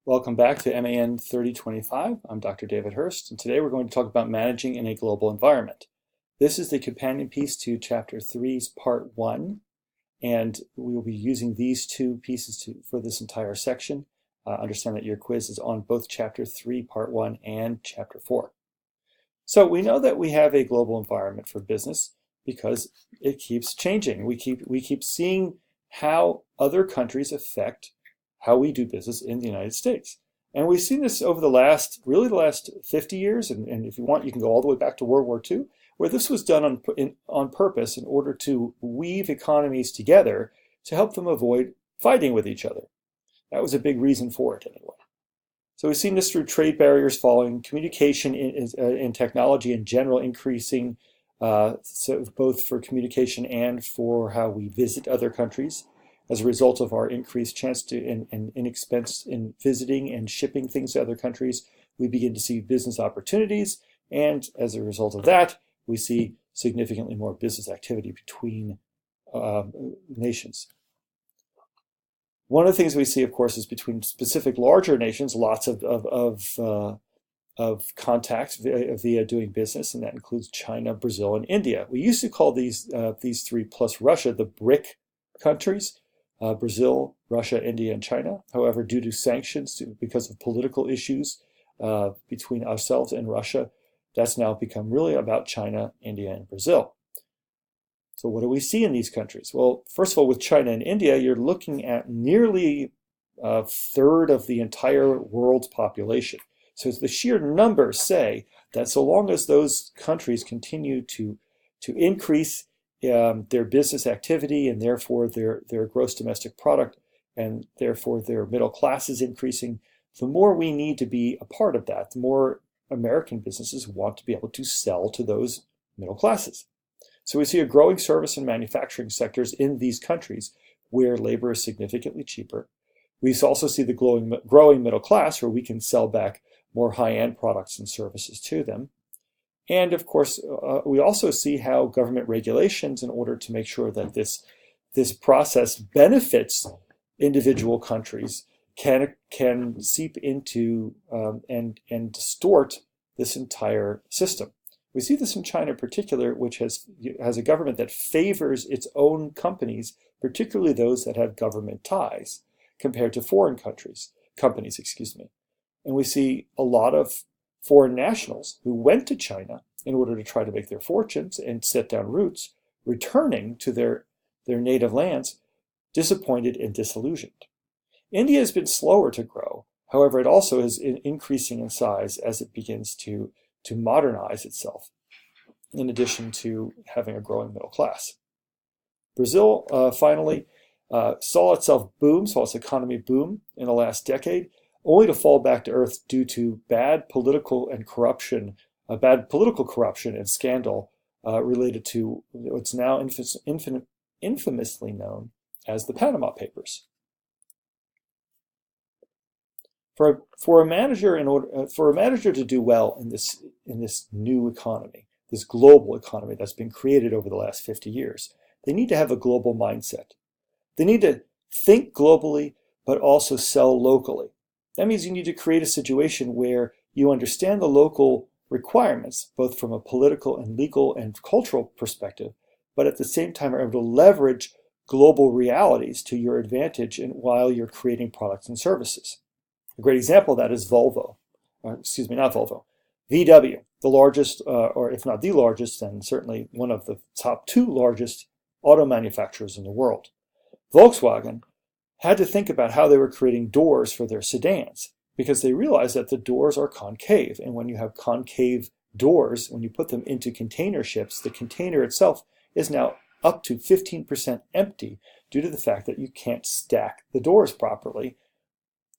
Welcome back to MAN 3025. I'm Dr. David Hurst, and today we're going to talk about managing in a global environment. This is the companion piece to Chapter 3's Part 1, and we will be using these two pieces for this entire section. Understand that your quiz is on both Chapter 3, Part 1, and Chapter 4. So we know that we have a global environment for business because it keeps changing. We keep seeing how other countries affect how we do business in the United States. And we've seen this over the last 50 years, and if you want, you can go all the way back to World War II, where this was done on purpose in order to weave economies together to help them avoid fighting with each other. That was a big reason for it anyway. So we've seen this through trade barriers falling, communication and technology in general increasing, so both for communication and for how we visit other countries. As a result of our increased chance to and expense in visiting and shipping things to other countries, we begin to see business opportunities, and as a result of that, we see significantly more business activity between nations. One of the things we see, of course, is between specific larger nations, lots of contacts via doing business, and that includes China, Brazil, and India. We used to call these three plus Russia the BRIC countries. Brazil, Russia, India, and China. However, due to sanctions, because of political issues between ourselves and Russia, that's now become really about China, India, and Brazil. So what do we see in these countries? Well, first of all, with China and India, you're looking at nearly a third of the entire world's population. So the sheer numbers say that so long as those countries continue to increase their business activity and therefore their gross domestic product and therefore their middle class is increasing, the more we need to be a part of that, the more American businesses want to be able to sell to those middle classes. So we see a growing service and manufacturing sectors in these countries where labor is significantly cheaper. We also see the growing middle class where we can sell back more high-end products and services to them. And of course, we also see how government regulations, in order to make sure that this process benefits individual countries, can seep into and distort this entire system. We see this in China in particular, which has a government that favors its own companies, particularly those that have government ties, compared to foreign companies. And we see a lot of foreign nationals who went to China in order to try to make their fortunes and set down roots, returning to their native lands, disappointed and disillusioned. India has been slower to grow. However, it also is increasing in size as it begins to modernize itself, in addition to having a growing middle class. Brazil finally saw its economy boom in the last decade, only to fall back to earth due to bad political corruption and scandal related to what's now infamously known as the Panama Papers. For a manager to do well in this new economy, this global economy that's been created over the last 50 years, they need to have a global mindset. They need to think globally, but also sell locally. That means you need to create a situation where you understand the local requirements, both from a political and legal and cultural perspective, but at the same time are able to leverage global realities to your advantage while you're creating products and services. A great example of that is VW, the largest, or if not the largest, then certainly one of the top two largest auto manufacturers in the world. Volkswagen had to think about how they were creating doors for their sedans because they realized that the doors are concave. And when you have concave doors, when you put them into container ships, the container itself is now up to 15% empty due to the fact that you can't stack the doors properly.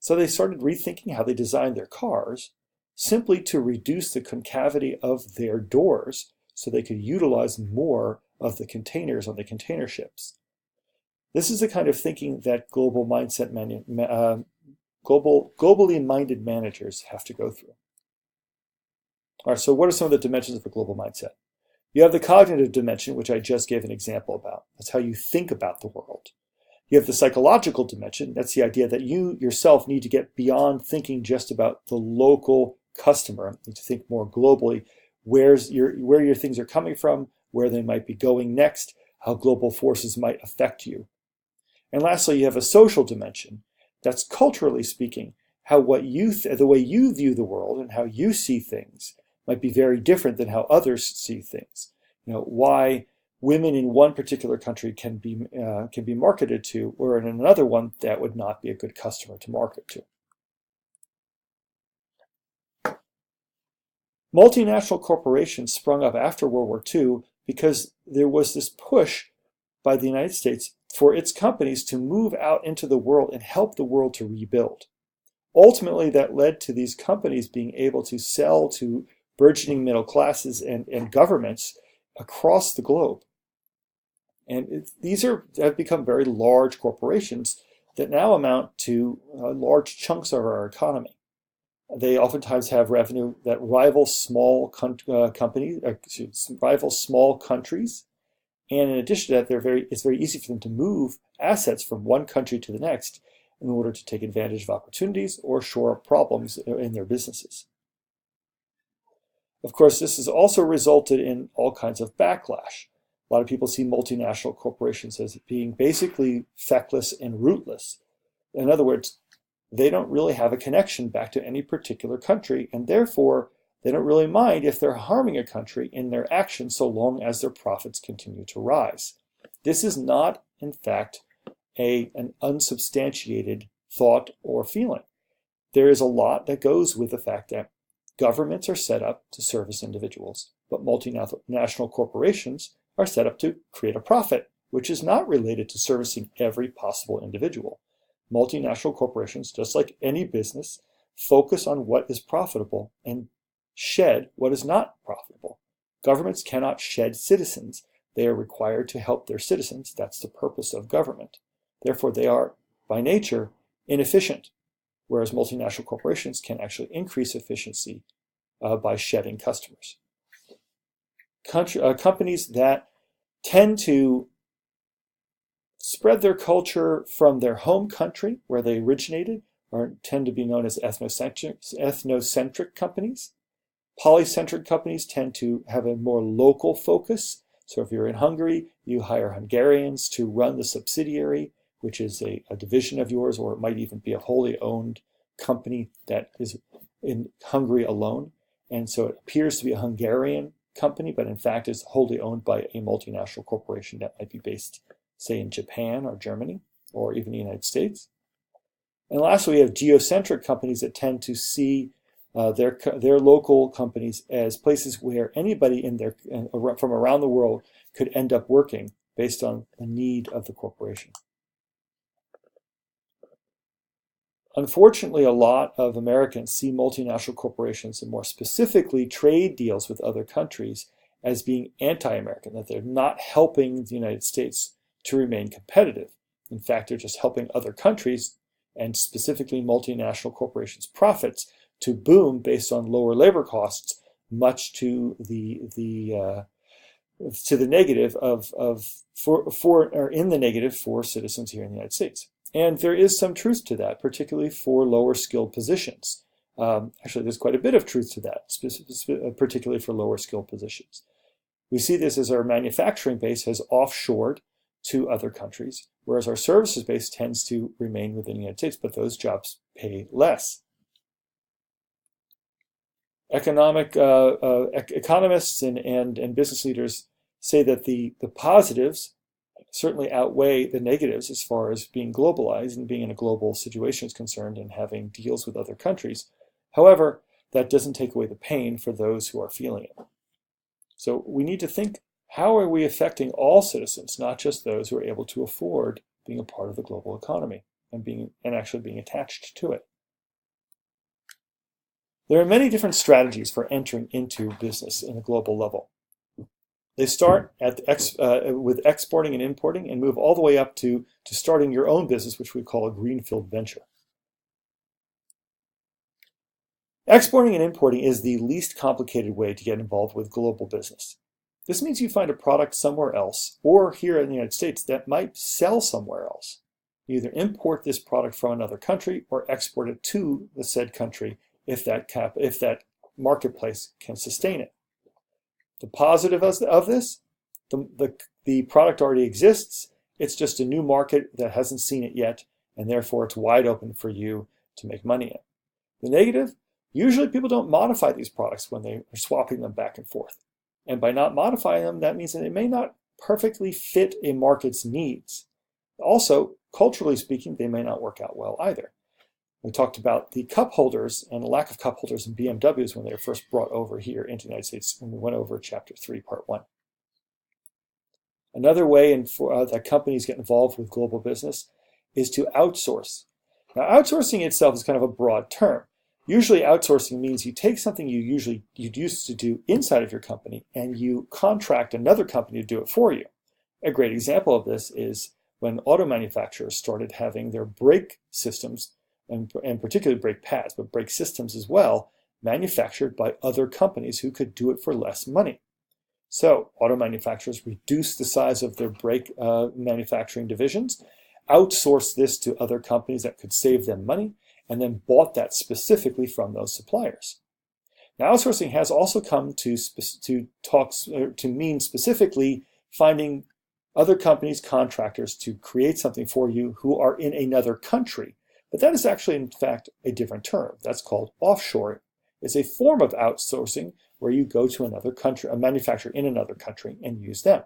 So they started rethinking how they designed their cars simply to reduce the concavity of their doors so they could utilize more of the containers on the container ships. This is the kind of thinking that globally minded managers have to go through. All right, so what are some of the dimensions of a global mindset? You have the cognitive dimension, which I just gave an example about. That's how you think about the world. You have the psychological dimension. That's the idea that you yourself need to get beyond thinking just about the local customer. You need to think more globally, where your things are coming from, where they might be going next, how global forces might affect you. And lastly, you have a social dimension. That's culturally speaking, how the way you view the world and how you see things might be very different than how others see things. Why women in one particular country can be marketed to, or in another one that would not be a good customer to market to. Multinational corporations sprung up after World War II because there was this push by the United States for its companies to move out into the world and help the world to rebuild. Ultimately, that led to these companies being able to sell to burgeoning middle classes and governments across the globe. And these have become very large corporations that now amount to large chunks of our economy. They oftentimes have revenue that rivals small countries. And in addition to that, it's very easy for them to move assets from one country to the next in order to take advantage of opportunities or shore up problems in their businesses. Of course, this has also resulted in all kinds of backlash. A lot of people see multinational corporations as being basically feckless and rootless. In other words, they don't really have a connection back to any particular country, and therefore they don't really mind if they're harming a country in their actions so long as their profits continue to rise. This is not, in fact, an unsubstantiated thought or feeling. There is a lot that goes with the fact that governments are set up to service individuals, but multinational corporations are set up to create a profit, which is not related to servicing every possible individual. Multinational corporations, just like any business, focus on what is profitable and shed what is not profitable. Governments cannot shed citizens. They are required to help their citizens. That's the purpose of government. Therefore, they are, by nature, inefficient, whereas multinational corporations can actually increase efficiency by shedding customers. Companies that tend to spread their culture from their home country, where they originated, tend to be known as ethnocentric companies. Polycentric companies tend to have a more local focus. So if you're in Hungary, you hire Hungarians to run the subsidiary, which is a division of yours, or it might even be a wholly owned company that is in Hungary alone. And so it appears to be a Hungarian company, but in fact is wholly owned by a multinational corporation that might be based, say, in Japan or Germany, or even the United States. And lastly, we have geocentric companies that tend to see their local companies as places where anybody from around the world could end up working based on the need of the corporation. Unfortunately, a lot of Americans see multinational corporations, and more specifically trade deals with other countries, as being anti-American, that they're not helping the United States to remain competitive. In fact, they're just helping other countries, and specifically multinational corporations' profits, to boom based on lower labor costs, much to the negative in the negative for citizens here in the United States. And there is some truth to that, particularly for lower skilled positions. Actually, there's quite a bit of truth to that, particularly for lower skilled positions. We see this as our manufacturing base has offshored to other countries, whereas our services base tends to remain within the United States, but those jobs pay less. Economists and business leaders say that the positives certainly outweigh the negatives as far as being globalized and being in a global situation is concerned and having deals with other countries. However, that doesn't take away the pain for those who are feeling it. So we need to think, how are we affecting all citizens, not just those who are able to afford being a part of the global economy and actually being attached to it? There are many different strategies for entering into business in a global level. They start with exporting and importing and move all the way up to starting your own business, which we call a greenfield venture. Exporting and importing is the least complicated way to get involved with global business. This means you find a product somewhere else, or here in the United States, that might sell somewhere else. You either import this product from another country or export it to the said country if that marketplace can sustain it. The positive of this, the product already exists. It's just a new market that hasn't seen it yet, and therefore it's wide open for you to make money in. The negative, usually people don't modify these products when they are swapping them back and forth. And by not modifying them, that means that they may not perfectly fit a market's needs. Also, culturally speaking, they may not work out well either. We talked about the cup holders and the lack of cup holders in BMWs when they were first brought over here into the United States when we went over Chapter 3, Part 1. Another way that companies get involved with global business is to outsource. Now, outsourcing itself is kind of a broad term. Usually outsourcing means you take something you'd used to do inside of your company and you contract another company to do it for you. A great example of this is when auto manufacturers started having their brake systems, and particularly brake pads, but brake systems as well, manufactured by other companies who could do it for less money. So auto manufacturers reduced the size of their brake manufacturing divisions, outsourced this to other companies that could save them money, and then bought that specifically from those suppliers. Now, outsourcing has also come to mean specifically finding other companies, contractors, to create something for you who are in another country. But that is actually, in fact, a different term. That's called offshoring. It's a form of outsourcing where you go to another country, a manufacturer in another country, and use them.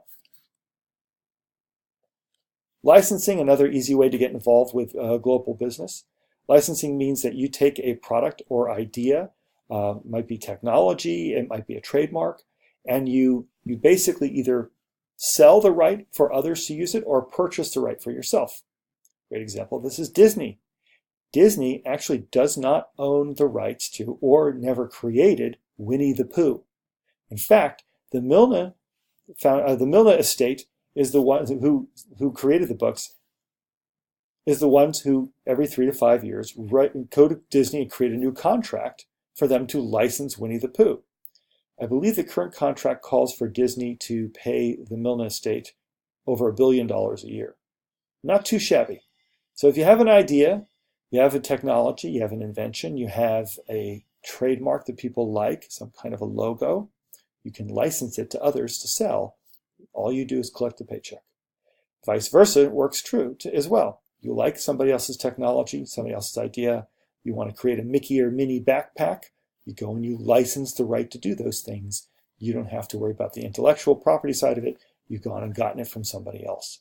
Licensing, another easy way to get involved with global business. Licensing means that you take a product or idea, might be technology, it might be a trademark, and you basically either sell the right for others to use it or purchase the right for yourself. Great example of this is Disney. Disney actually does not own the rights to or never created Winnie the Pooh. In fact, the Milne estate is the ones who created the books, is the ones who every 3 to 5 years go to Disney and create a new contract for them to license Winnie the Pooh. I believe the current contract calls for Disney to pay the Milne estate over $1 billion a year. Not too shabby. So if you have an idea, you have a technology, you have an invention, you have a trademark that people like, some kind of a logo, you can license it to others to sell. All you do is collect a paycheck. Vice versa, it works true as well. You like somebody else's technology, somebody else's idea, you want to create a Mickey or Minnie backpack, you go and you license the right to do those things. You don't have to worry about the intellectual property side of it. You've gone and gotten it from somebody else.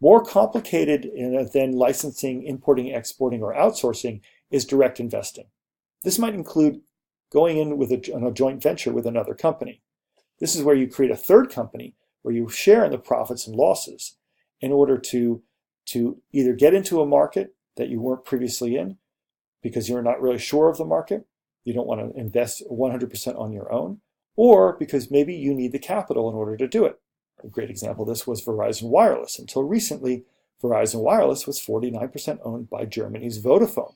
More complicated than licensing, importing, exporting, or outsourcing is direct investing. This might include going in on a joint venture with another company. This is where you create a third company where you share in the profits and losses in order to either get into a market that you weren't previously in because you're not really sure of the market, you don't want to invest 100% on your own, or because maybe you need the capital in order to do it. A great example of this was Verizon Wireless. Until recently, Verizon Wireless was 49% owned by Germany's Vodafone.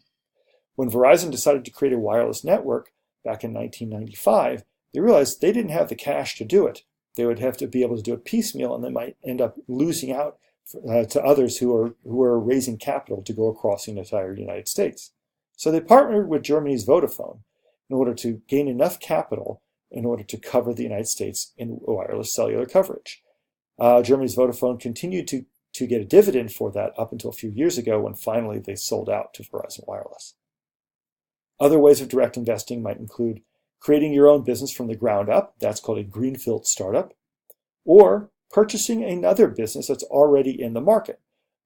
When Verizon decided to create a wireless network back in 1995, they realized they didn't have the cash to do it. They would have to be able to do it piecemeal, and they might end up losing out to others who are raising capital to go across the entire United States. So they partnered with Germany's Vodafone in order to gain enough capital in order to cover the United States in wireless cellular coverage. Germany's Vodafone continued to get a dividend for that up until a few years ago when finally they sold out to Verizon Wireless. Other ways of direct investing might include creating your own business from the ground up, that's called a greenfield startup, or purchasing another business that's already in the market.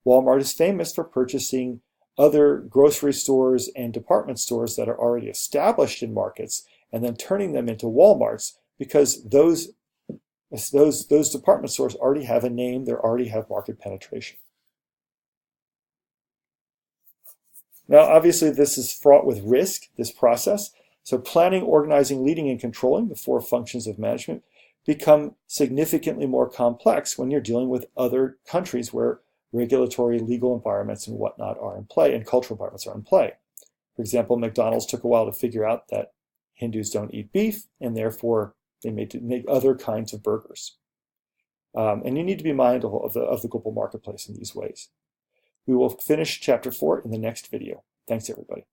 Walmart is famous for purchasing other grocery stores and department stores that are already established in markets and then turning them into Walmarts because those department stores already have a name, they already have market penetration. Now, obviously, this is fraught with risk, this process. So planning, organizing, leading, and controlling, the 4 functions of management, become significantly more complex when you're dealing with other countries where regulatory, legal environments and whatnot are in play, and cultural environments are in play. For example, McDonald's took a while to figure out that Hindus don't eat beef, and therefore they made to make other kinds of burgers. And you need to be mindful of the global marketplace in these ways. We will finish chapter 4 in the next video. Thanks, everybody.